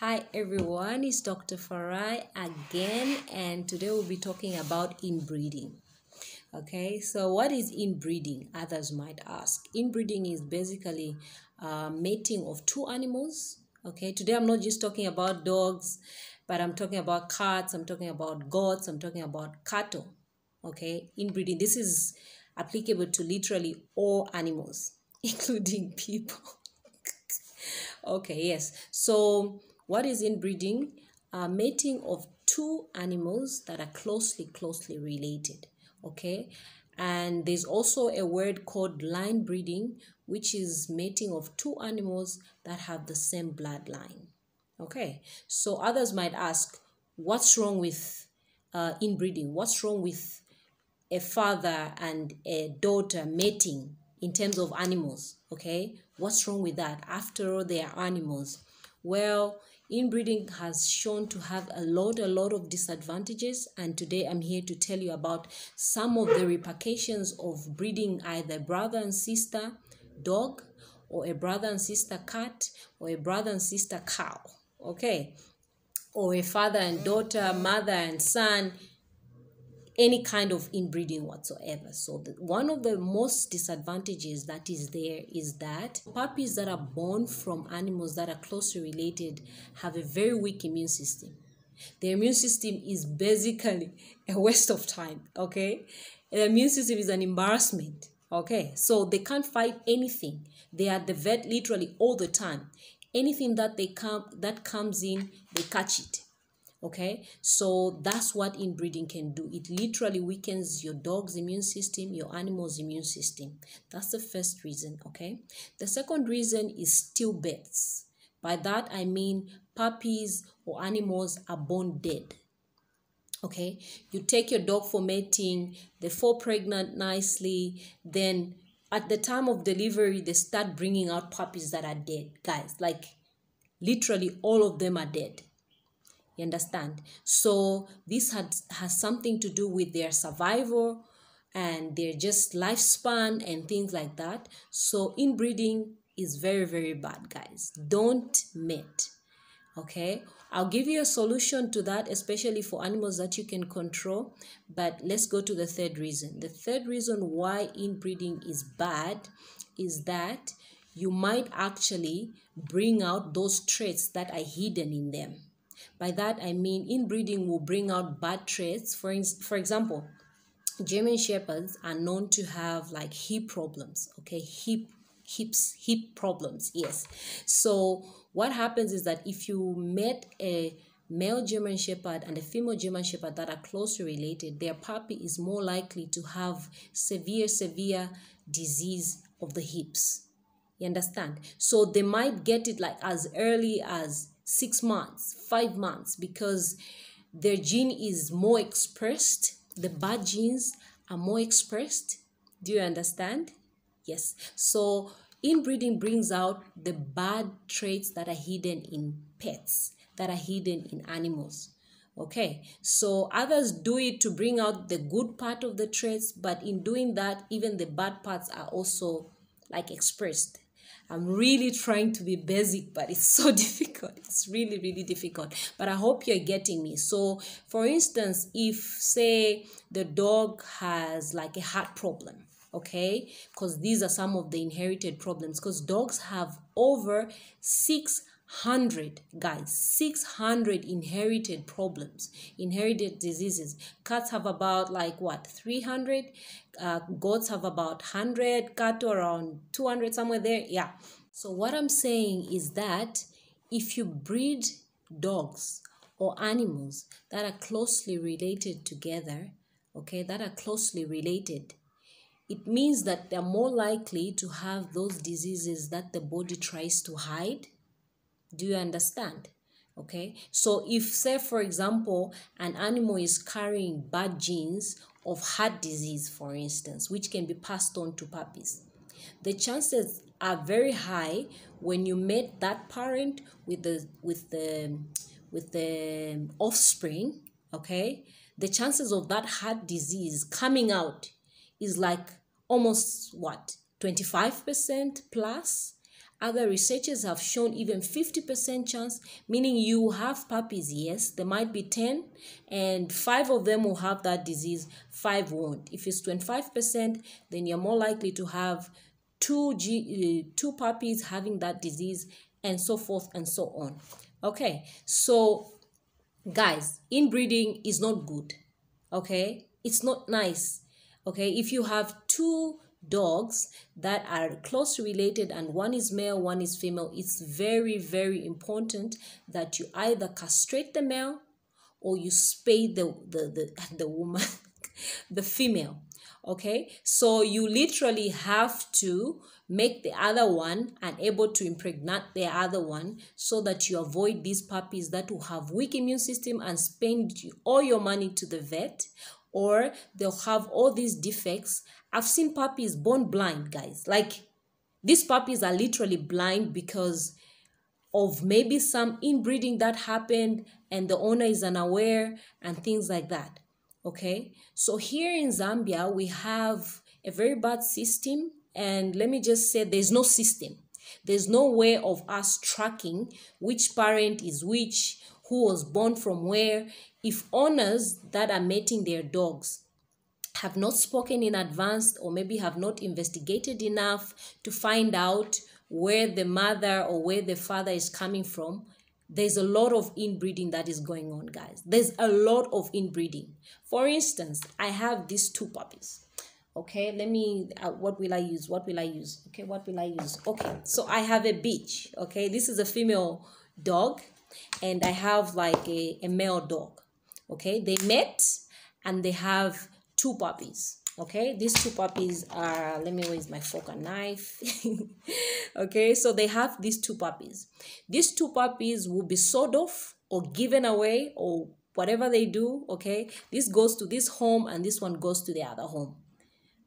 Hi everyone, it's Dr. Farai again, and today we'll be talking about inbreeding. Okay, so what is inbreeding? Others might ask. Inbreeding is basically mating of two animals. Okay, today I'm not just talking about dogs, but I'm talking about cats, I'm talking about goats, I'm talking about cattle. Okay, inbreeding. This is applicable to literally all animals, including people. Okay, yes. So what is inbreeding? Mating of two animals that are closely related. Okay. And there's also a word called line breeding, which is mating of two animals that have the same bloodline. Okay. So others might ask, what's wrong with inbreeding? What's wrong with a father and a daughter mating in terms of animals? Okay, what's wrong with that? After all, they are animals. Well, inbreeding has shown to have a lot of disadvantages, and today I'm here to tell you about some of the repercussions of breeding either brother and sister dog, or a brother and sister cat, or a brother and sister cow. Okay, or a father and daughter, mother and son, any kind of inbreeding whatsoever. So one of the most disadvantages that is there is that puppies that are born from animals that are closely related have a very weak immune system. Their immune system is basically a waste of time. Okay, the immune system is an embarrassment. Okay, so they can't fight anything. They are at the vet literally all the time. Anything that comes in, they catch it. Okay, so that's what inbreeding can do. It literally weakens your dog's immune system, your animal's immune system. That's the first reason. Okay, the second reason is stillbirths. By that I mean puppies or animals are born dead. Okay, you take your dog for mating, they fall pregnant nicely, then at the time of delivery they start bringing out puppies that are dead. Guys, like literally all of them are dead. You understand? So this has something to do with their survival and their just lifespan and things like that. So inbreeding is very bad, guys. Don't mate. Okay, I'll give you a solution to that, especially for animals that you can control. But let's go to the third reason. The third reason why inbreeding is bad is that you might actually bring out those traits that are hidden in them. By that I mean inbreeding will bring out bad traits. For example, German Shepherds are known to have like hip problems. Okay, hip problems. Yes. So what happens is that if you met a male German Shepherd and a female German Shepherd that are closely related, their puppy is more likely to have severe disease of the hips. You understand? So they might get it like as early as 6 months, 5 months, because their gene is more expressed. The bad genes are more expressed. Do you understand? Yes. So inbreeding brings out the bad traits that are hidden in pets, that are hidden in animals. Okay, so others do it to bring out the good part of the traits, but in doing that, even the bad parts are also like expressed. I'm really trying to be basic, but it's so difficult. It's really difficult. But I hope you're getting me. So, for instance, if, say, the dog has like a heart problem, okay? Because these are some of the inherited problems. Because dogs have over 600, guys, 600 inherited problems, inherited diseases. Cats have about like what, 300? Goats have about 100, cattle around 200, somewhere there. Yeah. So what I'm saying is that if you breed dogs or animals that are closely related together, okay, that are closely related, it means that they're more likely to have those diseases that the body tries to hide. Do you understand? Okay, so if, say, for example, an animal is carrying bad genes of heart disease, for instance, which can be passed on to puppies, the chances are very high when you mate that parent with the offspring. Okay, the chances of that heart disease coming out is like almost what, 25% plus. Other researchers have shown even 50% chance, meaning you have puppies, yes, there might be 10 and 5 of them will have that disease, 5 won't. If it's 25%, then you're more likely to have two puppies having that disease, and so forth and so on. Okay, so guys, inbreeding is not good. Okay, it's not nice. Okay, if you have 2 dogs that are closely related and one is male, one is female, it's very, very important that you either castrate the male or you spay the woman, the female. Okay, so you literally have to make the other one unable to impregnate the other one, so that you avoid these puppies that will have weak immune system and spend all your money to the vet, or they'll have all these defects. I've seen puppies born blind, guys. Like, these puppies are literally blind because of maybe some inbreeding that happened and the owner is unaware and things like that. Okay, so here in Zambia we have a very bad system, and let me just say there's no system. There's no way of us tracking which parent is which, who was born from where. If owners that are mating their dogs have not spoken in advance, or maybe have not investigated enough to find out where the mother or where the father is coming from, there's a lot of inbreeding that is going on, guys. There's a lot of inbreeding. For instance, I have these 2 puppies. Okay, let me, what will I use? Okay, what will I use? Okay, so I have a bitch. Okay, this is a female dog, and I have like a male dog. Okay, they met and they have 2 puppies. Okay, these 2 puppies are, let me use my fork and knife. Okay, so they have these 2 puppies. These 2 puppies will be sold off or given away or whatever they do. Okay, this goes to this home and this one goes to the other home.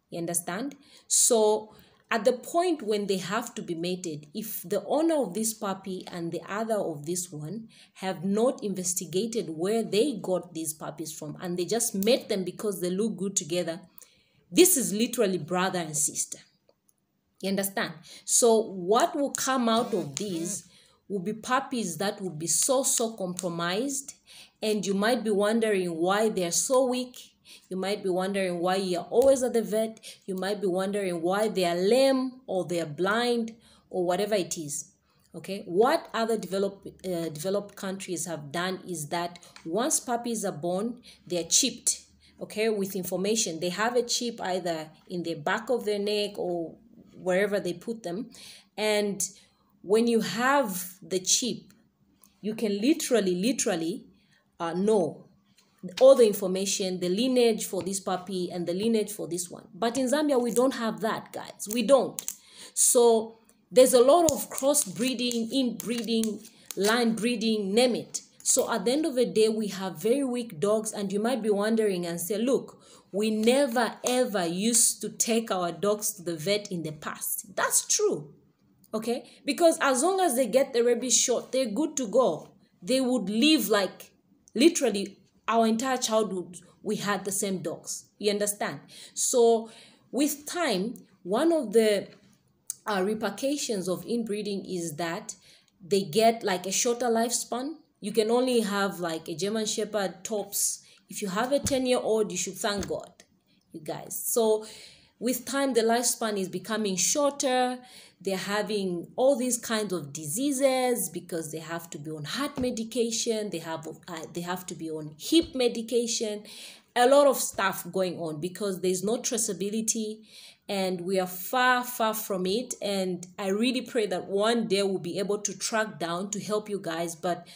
You understand? So at the point when they have to be mated, if the owner of this puppy and the other of this one have not investigated where they got these puppies from, and they just met them because they look good together, this is literally brother and sister. You understand? So what will come out of these will be puppies that will be so compromised, and you might be wondering why they're so weak. You might be wondering why you're always at the vet. You might be wondering why they are lame or they are blind or whatever it is. Okay, what other developed countries have done is that once puppies are born, they're chipped. Okay, with information. They have a chip either in the back of their neck or wherever they put them. And when you have the chip, you can literally know all the information, the lineage for this puppy and the lineage for this one. But in Zambia, we don't have that, guys. We don't. So there's a lot of crossbreeding, inbreeding, line breeding, name it. So at the end of the day, we have very weak dogs, and you might be wondering and say, look, we never ever used to take our dogs to the vet in the past. That's true. Okay? Because as long as they get the rabies shot, they're good to go. They would live like literally our entire childhood. We had the same dogs. You understand? So with time, one of the repercussions of inbreeding is that they get like a shorter lifespan. You can only have like a German Shepherd tops. If you have a 10-year-old, you should thank God, you guys. So with time, the lifespan is becoming shorter. They're having all these kinds of diseases because they have to be on heart medication. They have to be on hip medication. A lot of stuff going on because there's no traceability, and we are far from it. And I really pray that one day we'll be able to track down to help you guys. But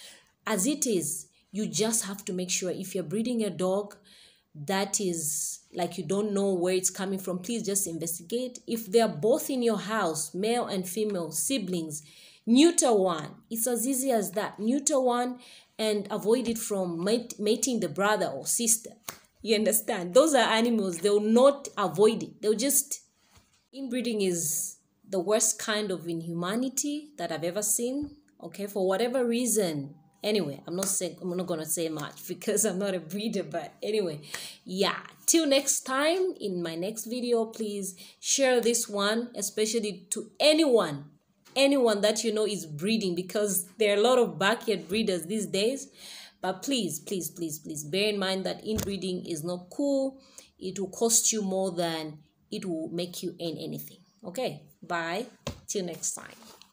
as it is, you just have to make sure if you're breeding a dog that is like you don't know where it's coming from, please just investigate. If they're both in your house, male and female siblings, neuter one. It's as easy as that. Neuter one and avoid it from mating the brother or sister. You understand? Those are animals. They'll not avoid it. They'll just... Inbreeding is the worst kind of inhumanity that I've ever seen. Okay, for whatever reason. Anyway, I'm not gonna say much because I'm not a breeder, but anyway, yeah. Till next time, in my next video, please share this one, especially to anyone anyone that you know is breeding, because there are a lot of backyard breeders these days. But please, please, please, please bear in mind that inbreeding is not cool. It will cost you more than it will make you earn anything. Okay, bye. Till next time.